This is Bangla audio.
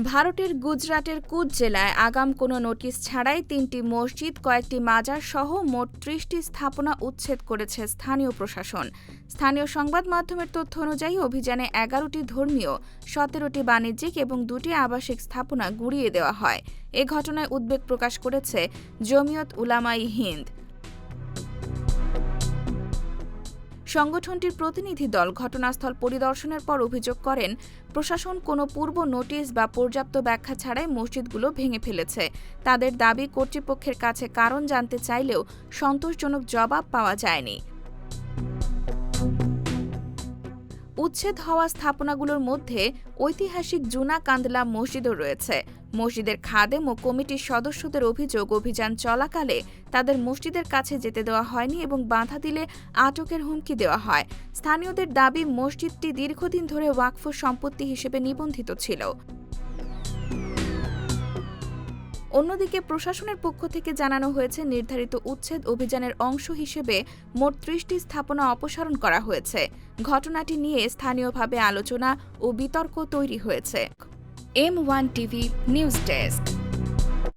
ভারতের গুজরাটের কুচ জেলায় আগাম কোনো নোটিশ ছাড়াই ৩টি মসজিদ, কয়েকটি মাজার সহ মোট ৩০টি স্থাপনা উচ্ছেদ করেছে স্থানীয় প্রশাসন। স্থানীয় সংবাদ মাধ্যমের তথ্য অনুযায়ী অভিযানে ১১টি ধর্মীয়, ১৭টি বাণিজ্যিক এবং ২টি আবাসিক স্থাপনা গুঁড়িয়ে দেওয়া হয়। এ ঘটনায় উদ্বেগ প্রকাশ করেছে জমিয়ত উলামায়ে হিন্দ। সংগঠনটির প্রতিনিধি দল ঘটনাস্থল পরিদর্শনের পর অভিযোগ করেন, প্রশাসন কোনো পূর্ব নোটিশ বা পর্যাপ্ত ব্যাখ্যা ছাড়াই মসজিদগুলো ভেঙে ফেলেছে। তাদের দাবি, কর্তৃপক্ষের কাছে কারণ জানতে চাইলেও সন্তোষজনক জবাব পাওয়া যায়নি। উচ্ছেদ হওয়া স্থাপনাগুলোর মধ্যে ঐতিহাসিক জুনা কান্দলা মসজিদও রয়েছে। মসজিদের খাদেম ও কমিটির সদস্যদের অভিযোগ, অভিযান চলাকালে তাদের মসজিদের কাছে যেতে দেওয়া হয়নি এবং বাধা দিলে আটকের হুমকি দেওয়া হয়। স্থানীয়দের দাবি, মসজিদটি দীর্ঘদিন ধরে ওয়াকফ সম্পত্তি হিসেবে নিবন্ধিত ছিল। অন্যদিকে প্রশাসনের পক্ষ থেকে জানানো হয়েছে, নির্ধারিত উচ্ছেদ অভিযানের অংশ হিসেবে মোট ৩০টি স্থাপনা অপসারণ করা হয়েছে। ঘটনাটি নিয়ে স্থানীয়ভাবে আলোচনা ও বিতর্ক তৈরি হয়েছে। M1 TV news desk.